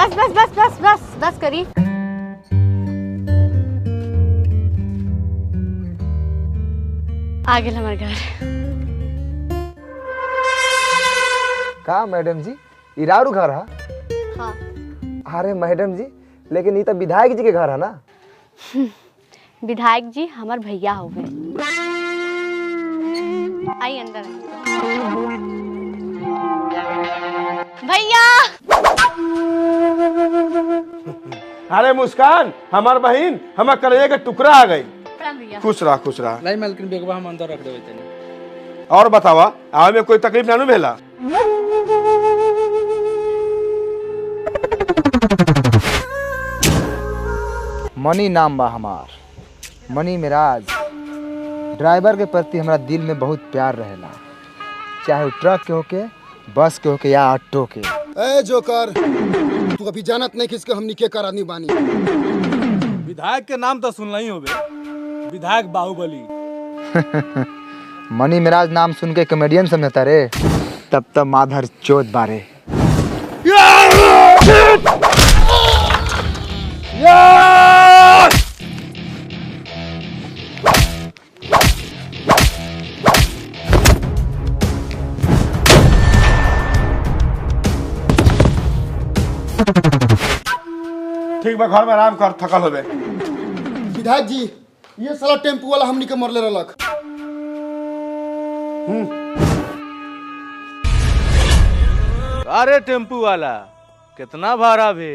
बस बस बस बस बस बस करी। आ गेल हमार घर। का मैडम जी इरारू घर है? हाँ। अरे मैडम जी लेकिन ये तो विधायक जी के घर है ना? विधायक जी हमार भैया हो गए। आई अंदर आई। भैया। अरे मुस्कान हमार बहन हमार कलेजे के टुकड़ा आ गई। प्रणाम भैया। खुश रहा। लाई मालकिन बेगवा हम अंदर रख देवे तनी। और बतावा आवे में कोई तकलीफ ना भेला? मनी नाम बा हमार, मनी मिराज। ड्राइवर के प्रति हमारा दिल में बहुत प्यार रहेला, चाहे वो ट्रक के होके, बस के होके या ऑटो के। ए जोकर, तू कभी जानत नहीं किसके हमनी के कर आदमी बानी। विधायक के नाम तो सुनला ही होबे, विधायक बाहुबली। मनी मिराज नाम सुन के कॉमेडियन समझता रे, तब तब माधर चोद बारे। ठीक बा घर में आराम कर, थकल होबे। विधायक जी ये साला टेम्पू वाला हमनी के मरले रहलक। अरे टेम्पू वाला कितना भाड़ा भी?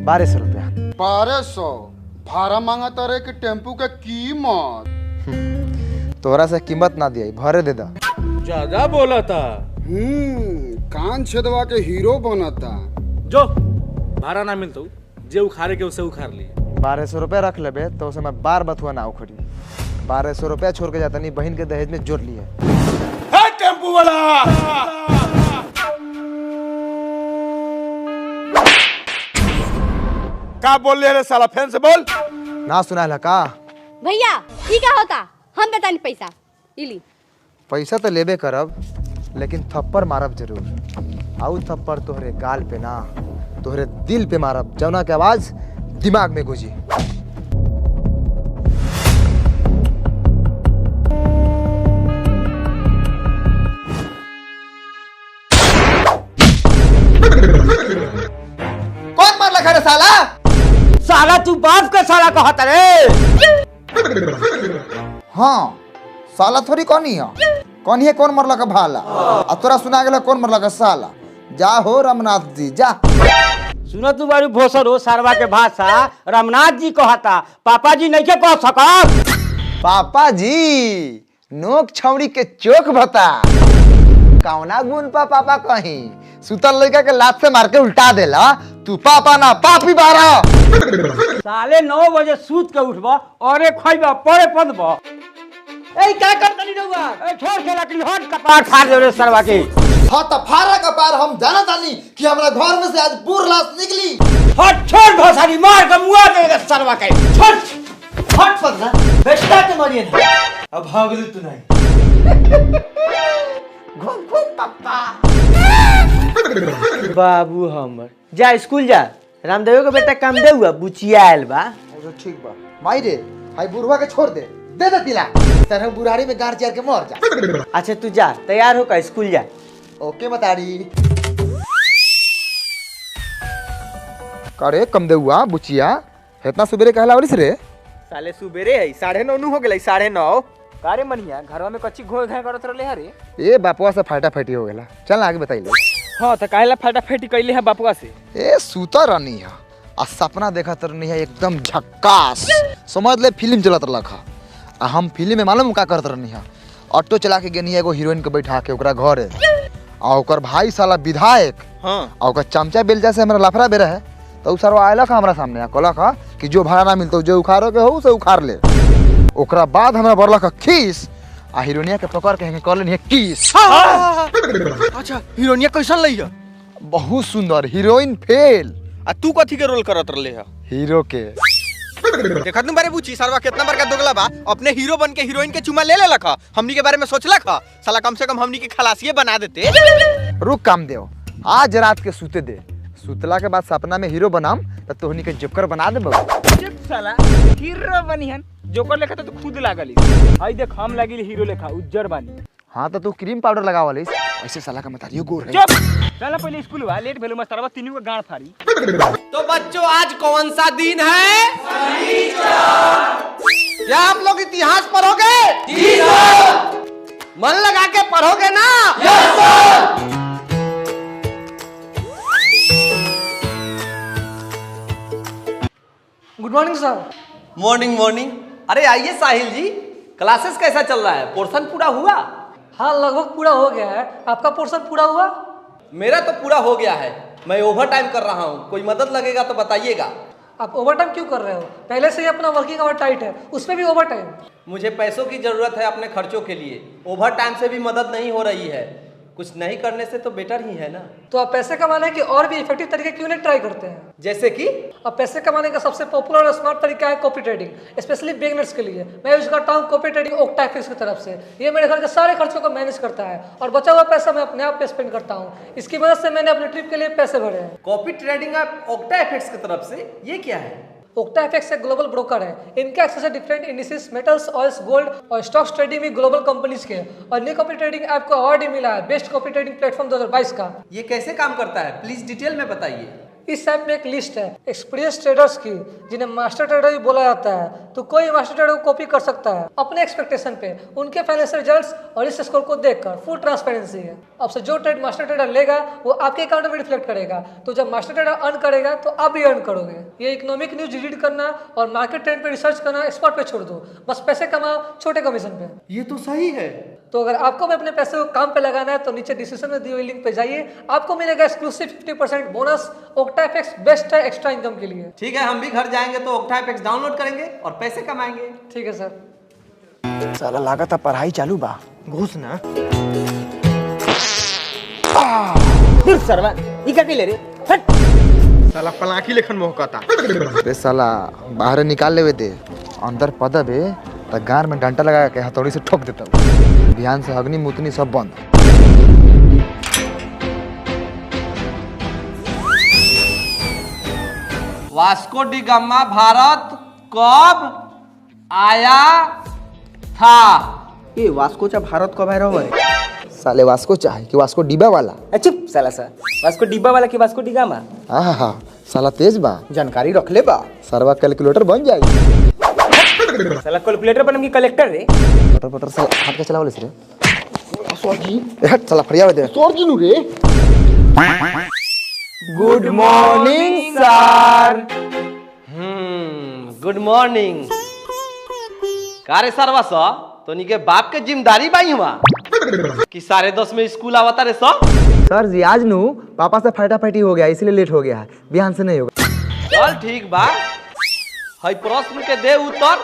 1200 रुपया। 1200 भाड़ा मांगा तारे कि टेम्पू के कीमत? तोहरा से कीमत ना दिया, भरे दे दा। ज्यादा बोला था। कान छेदवा के हीरो बनता। जो भाड़ा ना मिलता जे उखाड़े के उसे उखाड़ लिए। 1200 रुपया रख लेबे तो उसे मैं बार बथुआ ना उखड़ी। 1200 रुपया छोड़ के जाता नहीं, बहन के दहेज में जोड़ लिए। हे टेम्पू वाला, का बोल रहे रे साला? फैन से बोल। ना सुना है का? भैया ये क्या होता? हम बतानी पैसा इली। पैसा तो लेबे करब, लेकिन थप्पड़ मारब जरूर। आउ थप्पड़ तोहरे गाल पे ना, तोहरे दिल पे मारब, जौना के आवाज दिमाग में गुजी। कौन मारला खरे साला? साला तू बाप का साला कहता रे? हाँ साला थोड़ी कौनी है कौन मरला का भाला। आ तोरा सुना गेला कौन मरला का साला। जा हो रामनाथ जी जा। सुनो तू बारू भोसर हो, सारवा के भाषा रामनाथ जी कहता, पापा जी नहीं के कह सकत। पापा जी नोक छौड़ी के चोक बता। कौना गुण पा पापा कहीं सुतल लड़का के लात से मार के उल्टा देला। तू पापा ना पापी बारा। साले 9 बजे सूत के उठबा और खइबा पड़े पदबा। ए का करतनी रहुआ? ए छोड़ के लकड़ी हट, कपार फाड़ दे रे सरवा के। हाँ तो फारा का पार हम जाना तानी कि हमरा घर में से आज बुर लाश निकली। हट छोड़ भोसड़ी, मार के मुआ दे रे सरवा के। छोड़ हट पगला बेटा के मरिए ना। अब भागलू तू नहीं। घूम घूम पापा। बाबू हमर जा स्कूल जा। रामदेव के बेटा काम दे हुआ बुचिया आयल बा। ठीक बा माई रे, हाई बुढ़वा के छोड़ दे दे तिला। तरह बुढ़ारी में गार चार के मर जा। अच्छा तू जा, तैयार हो का स्कूल जा। ओके बताड़ी। करे कम दे हुआ बुचिया, इतना सुबेरे कहला वाली रे? साले सुबेरे है 9:30 हो गेलै। 9:30 कारे मनिया घरवा में कच्ची घोल घाय करत रहले हरे। ए बापुआ से फाटा फाटी हो गेला। चल आगे बताइले। हां त काहेला फाटा फाटी कइले है बापुआ से? ए सूता रहनी है आ सपना देखत रहनी है एकदम झक्कास। समझ ले फिल्म चलत रहलक। आ हम फिल्म में मालूम का करत रहनी है, ऑटो चला के गेनी एगो हीरोइन के बैठा के ओकरा घरे। आ ओकर भाई साला विधायक। हां आ ओकर चमचा बेलजा से हमरा लफड़ा बेरा है। तो सरवा आयलक हमरा सामने आ कहलक कि जो भाड़ा ना मिलतो जो उखाड़ो के हो से उखाड़ ले। ओकरा बाद हमरा बरलक खीस आ हीरोइनिया के पकड़ के कर लेनी है किस। अच्छा हीरोइनिया कैसन लई है? बहुत सुंदर हीरोइन फेल। आ तू कथी के रोल करत रहले है? हीरो के। देखत न बारे पूछी सरवा कितना बड़का दोगला बा, अपने हीरो बन के हीरोइन के चुमा ले लेलक। हमनी के बारे में सोचलक साला कम से कम हमनी के खलासिए बना देते। रुक काम देओ, आज रात के सूते दे। सुतला के बाद सपना में हीरो बनाम तो तोहनी के जोकर बना देबो। चुप साला हीरो बनिहन जोकर लेखा तो खुद लागली। आई देख हम लागिल हीरो लेखा उज्जर बानी। हाँ तो तू क्रीम पाउडर लगावलिस ऐसे साला का मतारियो गोर है। चुप चला पहले स्कूल हुआ लेट भेलो मास्टरवा तीनों का गांड फाड़ी। तो बच्चों आज कौन सा दिन है? क्या आप लोग इतिहास पढ़ोगे? जी सर। मन लगा के पढ़ोगे ना? Yes sir. Good morning sir. Morning morning. अरे आइए साहिल जी, क्लासेस कैसा चल रहा है? पोर्शन पूरा हुआ? हाँ लगभग पूरा हो गया है। आपका पोर्शन पूरा हुआ? मेरा तो पूरा हो गया है। मैं ओवर टाइम कर रहा हूँ, कोई मदद लगेगा तो बताइएगा। आप ओवर टाइम क्यों कर रहे हो? पहले से ही अपना वर्किंग आवर टाइट है, उसमें भी ओवर टाइम। मुझे पैसों की जरूरत है अपने खर्चों के लिए। ओवर टाइम से भी मदद नहीं हो रही है। कुछ नहीं करने से तो बेटर ही है ना। तो आप पैसे कमाने के और भी इफेक्टिव तरीके क्यों नहीं ट्राई करते हैं? जैसे कि अब पैसे कमाने का सबसे पॉपुलर और स्मार्ट तरीका है कॉपी ट्रेडिंग, स्पेशली बिगिनर्स के लिए। मैं यूज करता हूँ कॉपी ट्रेडिंग ओक्टाफिक्स की तरफ से। ये मेरे घर के सारे खर्चों को मैनेज करता है और बचा हुआ पैसा मैं अपने आप पे स्पेंड करता हूँ। इसकी वजह से मैंने अपने ट्रिप के लिए पैसे भरे हैं। कॉपी ट्रेडिंग ऐप ओक्टाफिक्स की तरफ से, ये क्या है? ओक्टाफिक्स एक ग्लोबल ब्रोकर है। इनके एक्सेस है different indices, metals, oils, gold और स्टॉक्स ट्रेडिंग भी ग्लोबल कंपनीज के। और न्यू कॉपी ट्रेडिंग ऐप को अवार्ड ही मिला है बेस्ट कॉपी ट्रेडिंग प्लेटफॉर्म 2022 का। ये कैसे काम करता है? प्लीज डिटेल में बताइए। इस ऐप में एक लिस्ट है एक्सपीरियंस ट्रेडर्स की, जिन्हें मास्टर ट्रेडर भी बोला जाता है। तो कोई मास्टर ट्रेडर को कॉपी कर सकता है अपने एक्सपेक्टेशन पे, उनके फाइनेंशियल रिजल्ट्स और इस स्कोर को देखकर। फुल ट्रांसपेरेंसी है। अब से जो ट्रेड मास्टर ट्रेडर लेगा वो आपके अकाउंट में रिफ्लेक्ट करेगा। तो जब मास्टर ट्रेडर अर्न करेगा तो आप भी अर्न करोगे। ये इकोनॉमिक न्यूज रीड करना और मार्केट ट्रेंड पे रिसर्च करना स्पॉट पे छोड़ दो, बस पैसे कमाओ छोटे कमीशन पे। ये तो सही है। तो अगर आपको भी अपने पैसे को काम पे लगाना है तो नीचे डिस्क्रिप्शन में दी हुई लिंक पे जाइए, आपको मिलेगा एक्सक्लूसिव 50% बोनस। ओक्टाफिक्स बेस्ट है एक्स्ट्रा इनकम के लिए। ठीक है, हम भी घर जाएंगे तो ओक्टाफिक्स डाउनलोड करेंगे और पैसे कमाएंगे। ठीक है सर। साला लागत पढ़ाई चालू बा। घुस ना। दूर सरवा ई का ले रे हट। साला पलाकी लेखन मोहकता। बे साला बाहर निकाल लेवे दे, अंदर पदब है तो गार में डंडा लगा के हथौड़ी से ठोक देता। ध्यान से अग्नि मुतनी सब बंद। वास्को डी गामा भारत कब आया था? ये वास्को चा भारत कब आया है? साले वास्को चाहे कि वास्को डिब्बा वाला? चुप साला सा वास्को डिब्बा वाला की वास्को डी गामा। हाँ साला तेज बा, जानकारी रख ले बा। सरवा कैलकुलेटर बन जाएगी। साला कैलकुलेटर बनम की कलेक्टर रे। पटर पटर साला हाथ के चलावले से रे। सॉरी हट साला फरियावे दे। सॉरी नु रे। Good morning sir. Good morning. कारे सरवा सा तो नी के बाप के जिम्मेदारी बाई हुआ कि 10:30 में स्कूल आवता रे सा? सर जी आज नु पापा से फटाफटी हो गया इसलिए लेट हो गया है, बिहान से नहीं होगा। चल ठीक बा। हई प्रश्न के दे उत्तर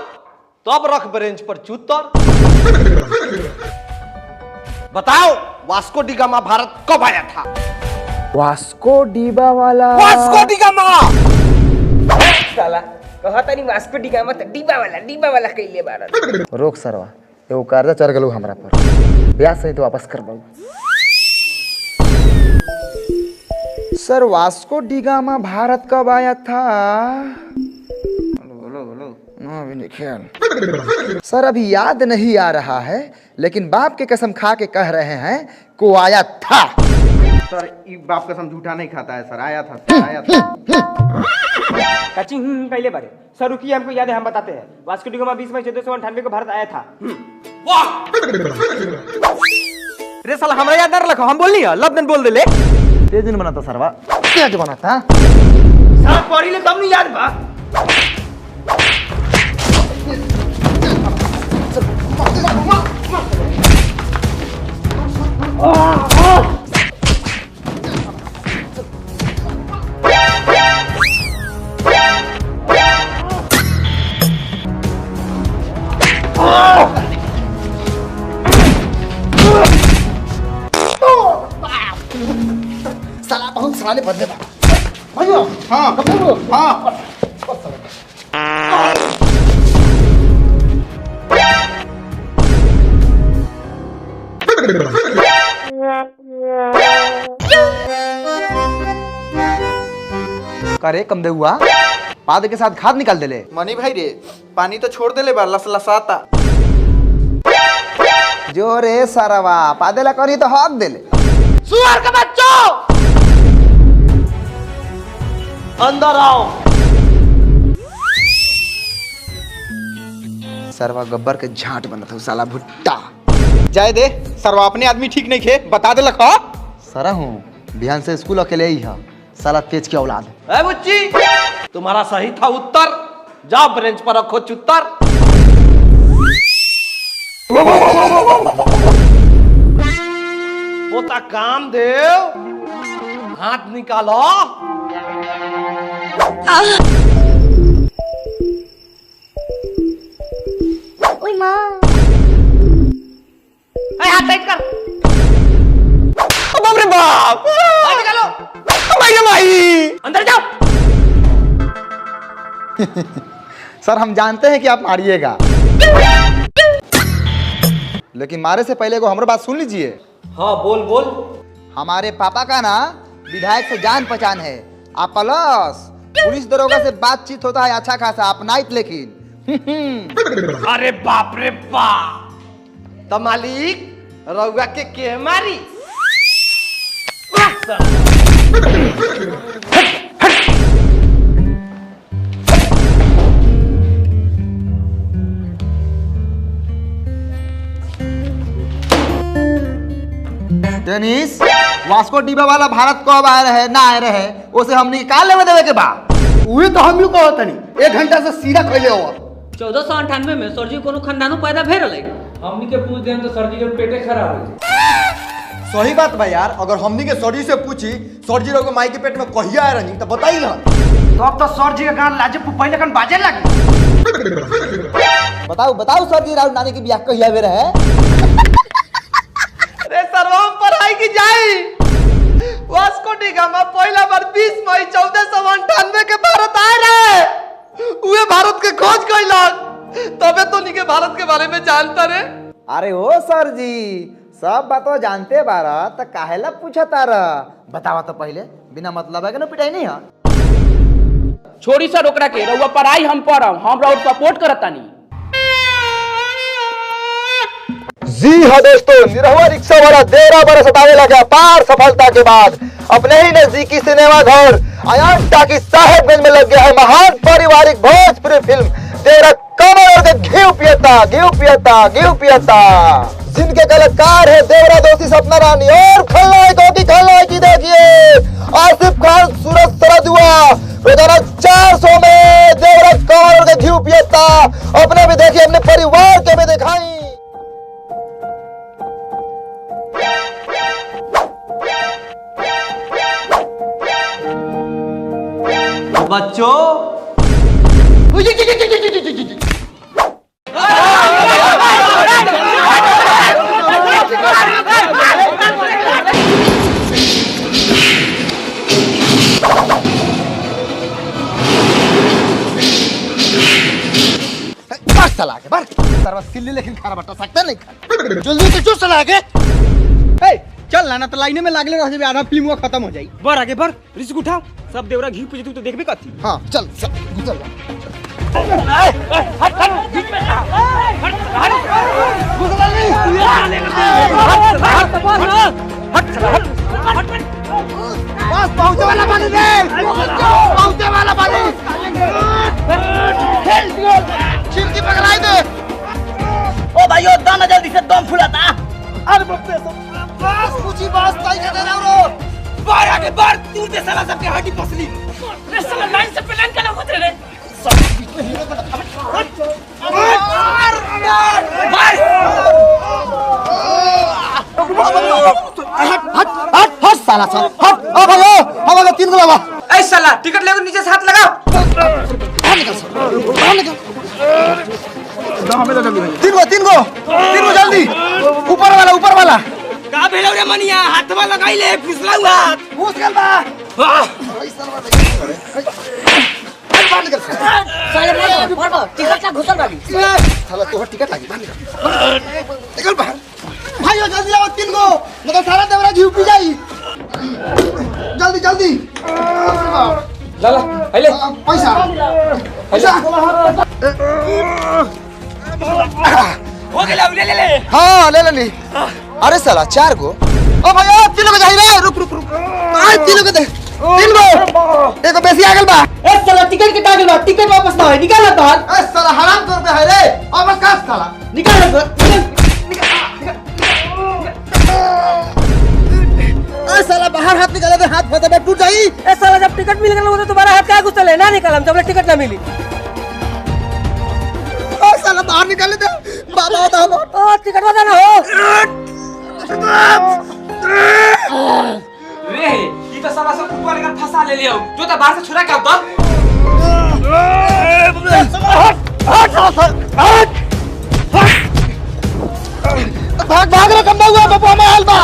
तब रख बेंच पर चूतर। बताओ वास्को डी गामा भारत कब आया था? वास्को डिब्बा वाला। वास्को डी गामा। साला कहता नहीं वास्को डी गामा त डिब्बा वाला कइले बारन। रोक सरवा, एगो कर्जा चढ़ गलू हमरा पर, ब्याज सही तो वापस कर दो। सर वास्को डी गामा भारत कब आया था? अभी नहीं ख्याल। सर अभी याद नहीं आ रहा है, लेकिन बाप के कसम खा के कह रहे हैं को आया था। सर ये बाप कसम झूठा नहीं खाता है सर। आया था। कच्ची पहले बारे सर रुकिए, हमको याद है, हम बताते हैं। वास्को डी गामा 20 मई 1498 को भारत आया था। रे साला हमरा याद न रखो, हम बोलनी है लबन बोल दे ले। तेज दिन बनाता सरवा, तेज बनाता। सर पढ़ी ले तब नहीं याद बा। साला बहुत साले बदले बा। भैया हाँ कपूर हाँ। करे कम दे हुआ पाद के साथ खाद निकाल देले। मनी भाई रे पानी तो छोड़ देले बा लसलसाता। जो रे सरवा पादेला करी तो हक देले। सुअर के बच्चों अंदर आओ। सरवा गब्बर के झांट बनत हूँ साला भुट्टा। जाए दे सरवा अपने आदमी ठीक नहीं खे बता दे लखा। सरा हूँ बिहान से स्कूल अकेले ही है साला तेज की औलाद। ए बुच्ची तुम्हारा सही था उत्तर। जाओ बेंच पर रखो चुत्तर। पोता काम देव हाथ निकालो। ओए माँ हाथ टाइट कर। बाप रे बाप हाथ निकालो। भाई अंदर जाओ। सर हम जानते हैं कि आप मारिएगा, लेकिन मारे से पहले को हमारी बात सुन लीजिए। हाँ बोल बोल। हमारे पापा का ना विधायक से जान पहचान है। आप प्लस पुलिस दरोगा से बातचीत होता है अच्छा खासा, आप नाइट लेकिन अरे बाप रे बाप। तो मालिक रउआ के मारी? टेनिस वास्को डिबा वाला भारत कब आए रहे ना आए रहे उसे हमने निकाल लेवे देवे के बा। वही तो हम कहो तनी 1 घंटा से सीधा खैले हो। 1498 में सर जी कोनो खानदानो पैदा भेल रहे। हमनी के पूछ दें तो सर जी के पेटे खराब हो। सही बात बा यार। अगर हमनी के सर जी से पूछी सर जी लोग माई के पेट में कहिया आए रही तो बताई ना। तो अब तो सर जी का गान लाजे पहले कन बाजे लगे। बताओ बताओ सर जी राहुल नानी की ब्याह कहिया वे रहे। अरे सर्वम पढ़ाई की जाई। वास्को डी गामा पहला बार 20 मई 1498 के भारत आए रहे। उहे भारत के खोज कइलक। तबे तो नी के भारत के बारे में जानता रे। अरे ओ सर जी सब बातों जानते बारा तो काहेला पूछा तारा। बतावा तो पहले बिना मतलब है कि ना पिटाई नहीं है। छोड़ी सर ओकरा के रउआ पढ़ाई हम पढ़ब हम रउआ सपोर्ट करतानी। जी हाँ दोस्तों, निरहुआ रिक्शा वाला 13 बरस सतावे लगा पार सफलता के बाद अपने ही नजदीकी सिनेमा घर अयान टाकी साहेबगंज में लग गया है महान पारिवारिक भोजपुरी फिल्म तेरा कमर के घी पियता जिनके कलाकार है देवरा दोषी सपना रानी और खलनायकी देखिए आसिफ खान सूरज सरदुआ। रोजाना 400 में देवरा कमर के घी पियता। अपने भी देखिए अपने परिवार के भी दिखाई। बच्चों सिल्ली लेकिन खाना बटा सकता नहीं खा। जल्दी से चुप चला के। चल ना तो लाइने में लागले रह जाबे आधा फिल्म खत्म हो जाई। बर आगे बर रिस्क उठा सब देवरा घी पूजे तो देखबे कथी। हाँ चल गुजर पहुंचे वाला पानी दे। पहुंचे वाला पानी खिड़की पकड़ाई दे। ओ भाइयों दम जल्दी से दम फुलाता। अरे बस पूछी बात तय कर रहा हूं। बार आगे बार तू दे साला सबके हड्डी पसली। रे साला लाइन से प्लान कर लो रे। हट साला हट। अब भाइयों हमारा 3 गुलाबा। ए साला टिकट लेकर नीचे से हाथ लगाओ। तीन गो जल्दी। ऊपर वाला का भेलो रे मनिया हाथवा लगाई ले फिसलाऊ हाथ। घुस गल बा। साला तोहर टिकट लागी निकल बाहर। भाइयों जल्दी आओ 3 गो मतलब सारा देवरा घी पी जाई। जल्दी लाला पैसा पैसा हो गेला ले ले ले हाँ ले ली। अरे साला 4 गो। ओ भैया 3 गो चाहिए। रुक रुक रुक। आज 3 गो दे। 3 गो एगो बेसी आ गेल बा। ए साला टिकट कटा गेल बा, टिकट वापस ना है, निकाल तो। ए साला हराम कर पे है रे। अब का साला निकाल तो। ए साला बाहर हाथ निकाले दे, हाथ फंसा टूट जाई। ए साला जब टिकट मिल गया तो तुम्हारा हाथ क्या घुसल है ना निकालम जब टिकट ना मिली। ओ साला बाहर निकाले दे। बाबा बताओ। ओ टिकट वाला ना हो। रे ई तो साला सब ऊपर का फंसा ले लियो जो तो बाहर से छुरा के तो भाग भाग रे कम हुआ बाबा में हाल बा।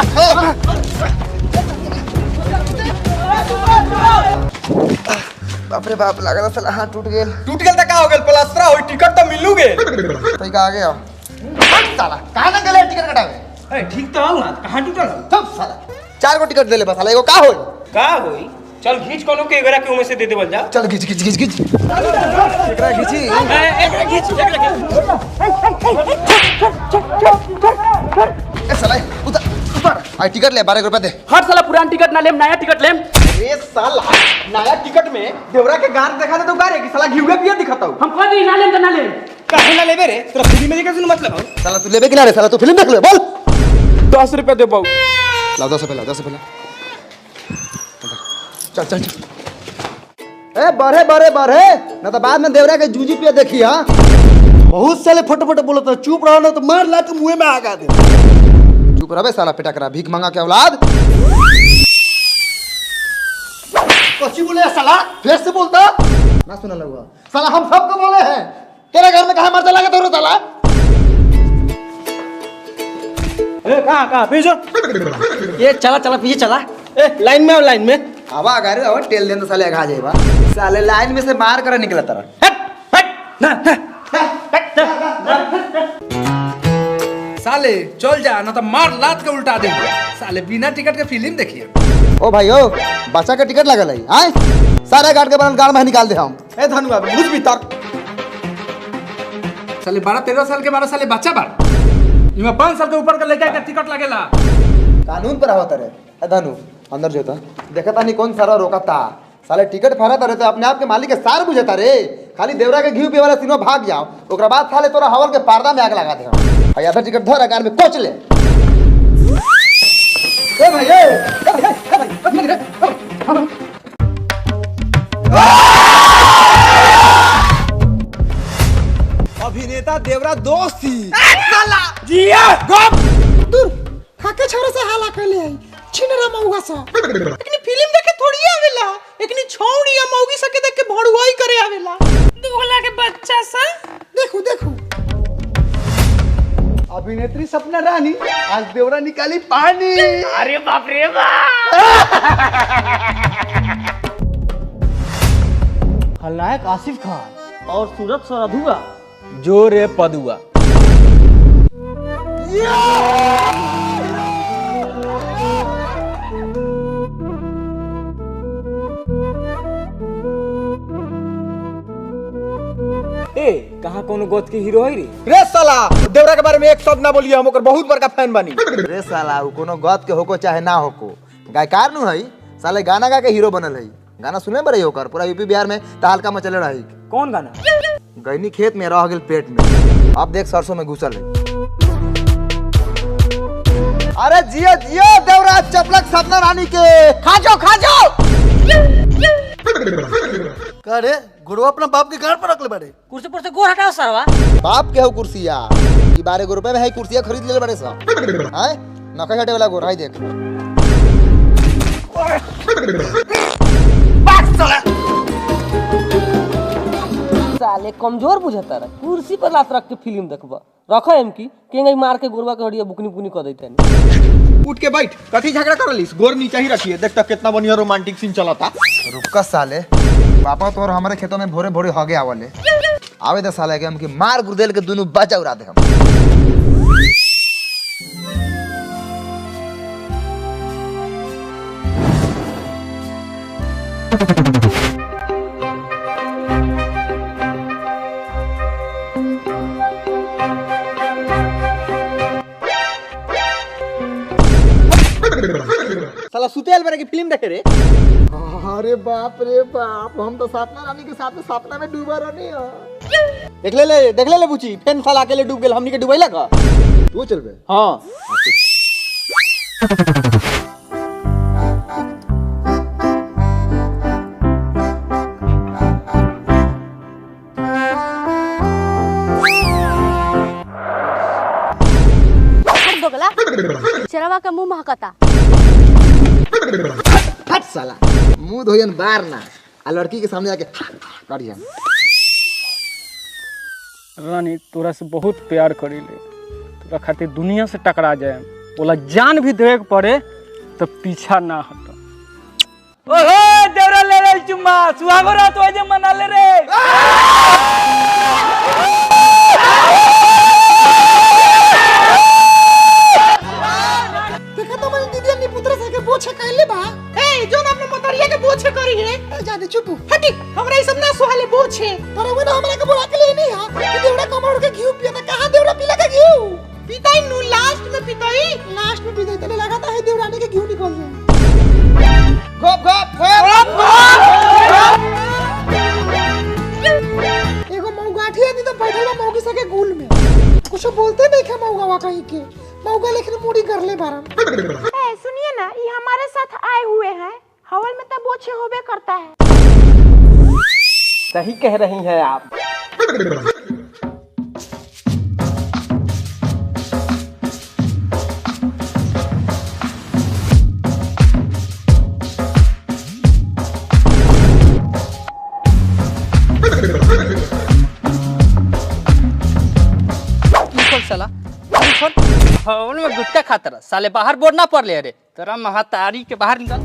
बाप रे बाप लगा साला हाथ टूट गेल। टूट गेल त का हो गेल, प्लास्टर होई, टिकट त मिलू गेल। तई का आ गया साला कहां ना गेले टिकट कटावे। ए ठीक तो हूं ना कहां टूटल सब साला 4 गो टिकट देले बस साला एगो का होई। का होई चल खींच कोनो के एकरा के उमे से दे देवल जा। चल खींच खींच खींच खींच एकरा खींची। एकरा खींच ए साला उधर ऊपर आई टिकट ले 12 रुपए दे। हट साला पुरान टिकट ना लेम नया टिकट लेम। ए साला नया टिकट में देवरा के गार देखा दे तो गारे की साला घिउगे पिया दिखाता हूं। हम कह दी ना लेम तो ना लेम। काहे ना लेबे रे तोरा फिल्म में देखे सुन मतलब हो। साला तू लेबे कि ना रे साला तू फिल्म देख ले बोल। 10 रुपए दे बाऊ। लाओ 10 रुपए लाओ 10 रुपए लाओ। चल चल चल। ए बढ़े बढ़े बढ़े ना तो बाद में देवरा के जूजी पिया देखी। हां बहुत साले फटाफट बोलत है, चुप रहो ना तो मार ला के मुंह में आगा दे। चुप रहे साला पिटा करा भीख मांगा के औलाद। कच्ची बोले साला, फिर से बोलता ना सुना लगा साला हम सबको बोले हैं। तेरे घर में कहा मरता लगा तो साला। ए कहां पीछे ये चला चला पीछे चला। ए लाइन में आओ, लाइन में। आवा गाड़ी आवा टेल देन तो साले आगा जाएगा। साले लाइन में से मार कर निकला तरह। साले चल जा ना तो मार लात के उल्टा दे। साले बिना टिकट के फिल्म देखिए। ओ भाई ओ बच्चा का टिकट लगल है आए सारे गार्ड के बनल गाड़ में निकाल दे हम। ए धनुआ मुझ भीतर साले 12-13 साल के 12 साले बच्चा बा। इमे 5 साल के ऊपर के लड़का के टिकट लगेला। कानून पर आवत रे। ए धनु अंदर जोता देखता नहीं कौन सारा रोकता। साले टिकट फाड़ता रे तो अपने आप के मालिक के सार बुझता रे। खाली देवरा के घी पे वाला तीनों भाग जाओ ओकरा बाद साले तोरा हवल के पर्दा में आग लगा दे हम। आधा टिकट धर कार में कोच ले। ए भाई ए अभिनेता देवरा दोस्त थी। साला जिया गप दूर खाके छोरे से हाला कर ले आई छिनरा मौगा सा। एकनी फिल्म देखे थोड़ी आवेला, एकनी छौड़ी या मौगी सके देख के भड़ुआई करे आवेला। दुगला के बच्चा सा देखो देखो। अभिनेत्री सपना रानी आज देवरा निकाली पानी। अरे बाप रे बाप। खलनायक आसिफ खान और सूरत सरधुआ जोरे पदुआ। ए कहां कोनो गोत के हीरो है रे। रे साला देवरा के बारे में एक शब्द ना बोलिए, हम ओकर बहुत बड़का फैन बनी। रे साला उ कोनो गत के होको चाहे ना होको गायकार नु है। साले गाना गा के हीरो बनल है। गाना सुने बरे होकर पूरा यूपी बिहार में तहलका मचले रही। कौन गाना गईनी खेत में रह गेल पेट में अब देख सरसों में घुसल है। अरे जियो जियो देवरा चपलक सपना रानी के खा जाओ। का रे गुरु अपना बाप के घर पर रख ले बड़े। कुर्सी पर से गोर हटाओ सरवा। बाप के हो कुर्सिया ई 12 रुपए में है कुर्सिया खरीद ले बड़े सा हैं नका हटे वाला गोर है देख। साले कमजोर बुझता रहा कुर्सी पर लात रख के फिल्म देखबा रखो एम की केंगई मार के गोरवा के हड़िया बुकनी बुकनी कर देते। उठ के बैठ कथी झगड़ा कर लिस, गोर नीचे ही रखिए। देख तक कितना बढ़िया रोमांटिक सीन चला था। रुक साले पापा तो हमारे खेतों में भोरे भोरे हो गए आवले आवे दे साले के हम की मार गुर्देल के दोनों बचा उड़ा दे हम। साला सुतेल बरे की फिल्म देखे रे। अरे बाप रे बाप, हम तो सपना रानी के साथ में सपना में डूबा रहनी है। देख ले बुची, फेन साला अकेले डूब गेल, हमनी के डुबैला का। तू चल बे। हां दोगला चरवा का मुंह महकता। फट साला, मुंह धोयन बार ना, आ लड़की के सामने आके काटिया। रानी तोरा से बहुत प्यार करीले, तोरा खातिर दुनिया से टकरा जाए, बोला जान भी देवे के पड़े तो पीछा ना हट। ओहो देवरा ले रे चुम्मा, सुहागो रात हो जे मना ले रे। देखा तो मन दीदी अपनी पुत्र से के बोछे कहले बा। ए जोन अपने मोतरिया के बोछे करी है जाने चुप हटी, हमरा ई सब ना सुहाले बोछे। पर वो ना हमरा के बोला के लिए नहीं हां कि देवड़ा कमर के घी पिया ना, कहां देवड़ा पीला के घी पिताई नु लास्ट में पिताई तने लगा था है देवरानी के घी निकल जाए। गप गप एगो मौगाठी आदि तो बैठल बा मौगी सके गुल में, कुछ बोलते नहीं के मौगावा कहीं के मौगा, लेकिन मुड़ी कर ले बारन। ए सुनिए ना, ये हमारे साथ आए हुए हैं, हवल में तब बोछे होबे करता है। सही कह रही हैं आप। साला हवन में गुटका खाता रहा, साले बाहर बोर्ड ना पड़ ले रे, तेरा महातारी के बाहर निकल।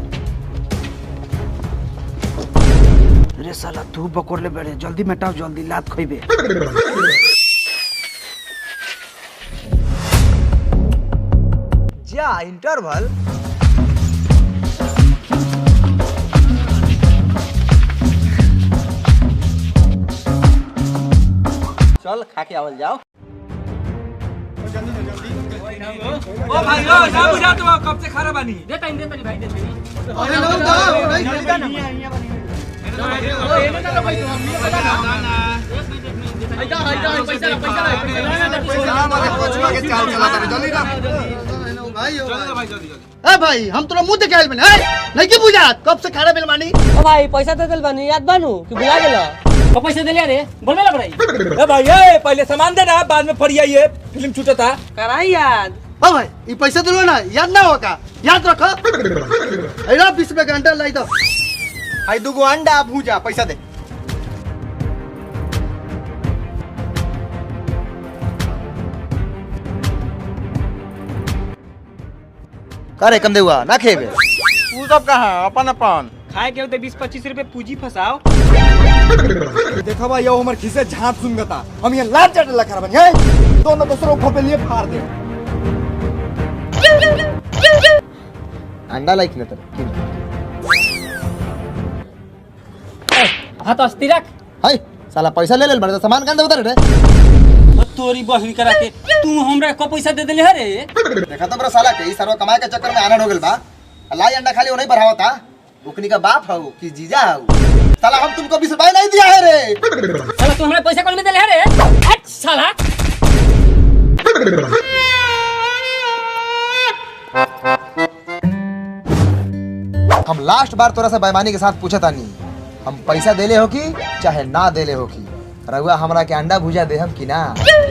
अरे साला तू बकोर ले बैठे, जल्दी मेटाओ, जल्दी लात खोइबे। जा इंटरवल चल खा के आवल जाओ। ओ भाई ओ ना बुझा तुम कब से खा बानी। दे टाइम दे तनी भाई, दे तनी। अरे लो दो नहीं जल्दी ना ए भाई हम तोरा मुंह देखे आइल बने, नहीं की बुझा कब से खाना बिल मानी। ओ भाई पैसा दे दिल बानी, याद बानू कि भुला गेला। तो पैसे दे लिया रे, बोलबे ला बड़ाई। ए भाई ए पहले सामान दे ना, बाद में फरियाई है फिल्म छूटता। कराई याद। ओ भाई ये पैसा दिलो ना, याद ना होगा, याद रखो। अरे 20 रुपए का अंडा लाई दो। भाई दुगो अंडा भूजा, पैसा दे। करे कम देवा ना खेबे। तू सब कहां अपन अपन खाए के होते 20-25 रुपए पूंजी फसाओ। देखा भाई यो हमर खिसे झांप सुनगता, हम ये लात चट लखा बन है, दोनों दूसरों को पे लिए फाड़ दे। अंडा लाइक न तर हां तो अस्ती रख। हाय साला पैसा ले लेल बड़े सामान कांदे उतर रे। तोरी बहरी करा के तू हमरा को पैसा दे देले रे। देखा तो बड़ा साला के ई सरवा कमाए के चक्कर में आनर हो गेल बा। लाई अंडा खाली वो नहीं बढ़ावता, उकनी का बाप हऊ कि जीजा हऊ। साला हम तुमको 20 रुपए नहीं दिया है रे। साला तू हमरा पैसा कौन में देले रे? हट साला। हम लास्ट बार तोरा से बेईमानी के साथ पूछा तानी, हम पैसा देले हो कि चाहे ना देले हो कि रउआ हमरा के अंडा भुजा दे हम कि ना?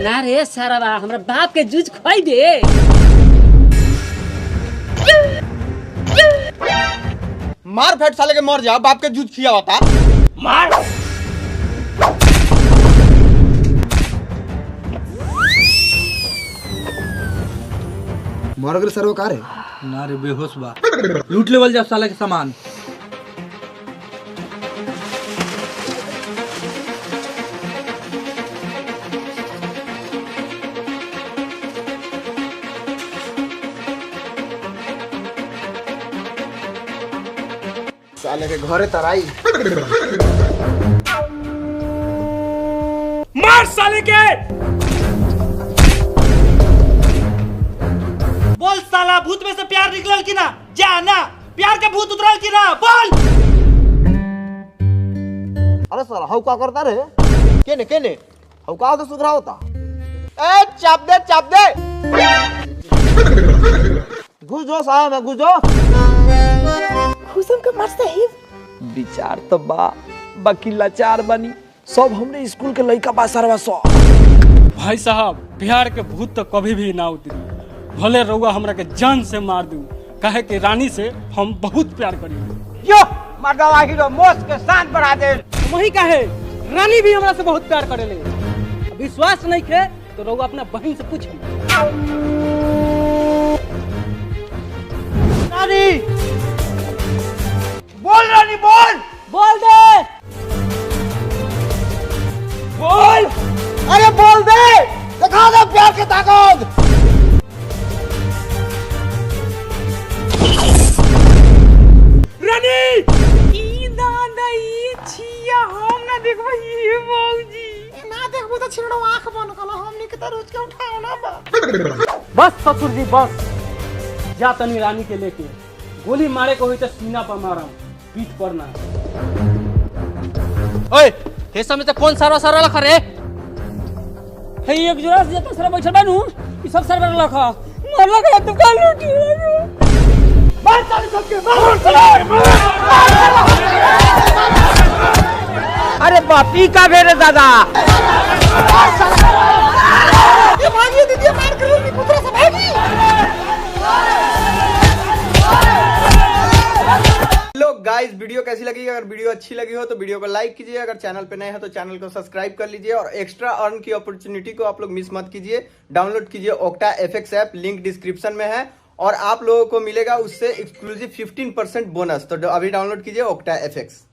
ना रे सारा बा, हमरा बाप के जूझ खोई दे। मार फेट साले के मर जा, बाप के जूझ खिया होता। मार। मर गेल सरवा का रे? ना रे बेहोश बा, लूट लेवल जा साला के सामान। साले के घरे तराई। मार साले के। बोल साला भूत में से प्यार निकलल कि ना? जा ना प्यार के भूत उतरल की ना बोल। अरे साला हाउ का करता रे? केने केने हाउ का तो सुधरा होता। ए चाप दे घुस जो साहब मैं घुस जो। हुसम के मस्त है। विचार तो बाकी लाचार बनी सब हमरे स्कूल के लड़का बा सरवा सो। भाई साहब बिहार के भूत तो कभी भी ना उतरी, भले रउआ हमरा के जान से मार दू, काहे कि रानी से हम बहुत प्यार करी। यो मर्दवा हीरो मोस के शान बढ़ा दे। वही काहे रानी भी हमरा से बहुत प्यार करेले। विश्वास नहीं खे तो रउआ अपना बहन से पूछी। रानी बोल, रानी बोल दे बोल। अरे बोल दे, दिखा दे प्यार की ताकत। रानी ई दादा ई छिया हम ना देखबो ये मौजी ना देखबो तो छिड़ो आंख बंद कलो हमनी के तो रोज के उठाओ ना बा। बस ससुर जी बस, जा तनी रानी के लेके, गोली मारे को हुई तो सीना पर मारा, पीठ पर ना। ओए हे समय से कौन सारा लखा रे? हे एक जोड़ा से तो सारा बैठल बानू, ई सब सारा लखा मारला का दुकान लूटी। मार चल सबके मार। अरे बापी का भेरे दादा। ये भागी दीदी मार करो नी पुत्र से भागी। लोग गाइस वीडियो कैसी लगी? अगर वीडियो अच्छी लगी हो तो वीडियो को लाइक कीजिए, अगर चैनल पे नए हैं तो चैनल को सब्सक्राइब कर लीजिए और एक्स्ट्रा अर्न की अपॉर्चुनिटी को आप लोग मिस मत कीजिए। डाउनलोड कीजिए octa FX app, link description में है और आप लोगों को मिलेगा उससे एक्सक्लूसिव 15% बोनस। तो अभी डाउनलोड कीजिए ओक्टा FX।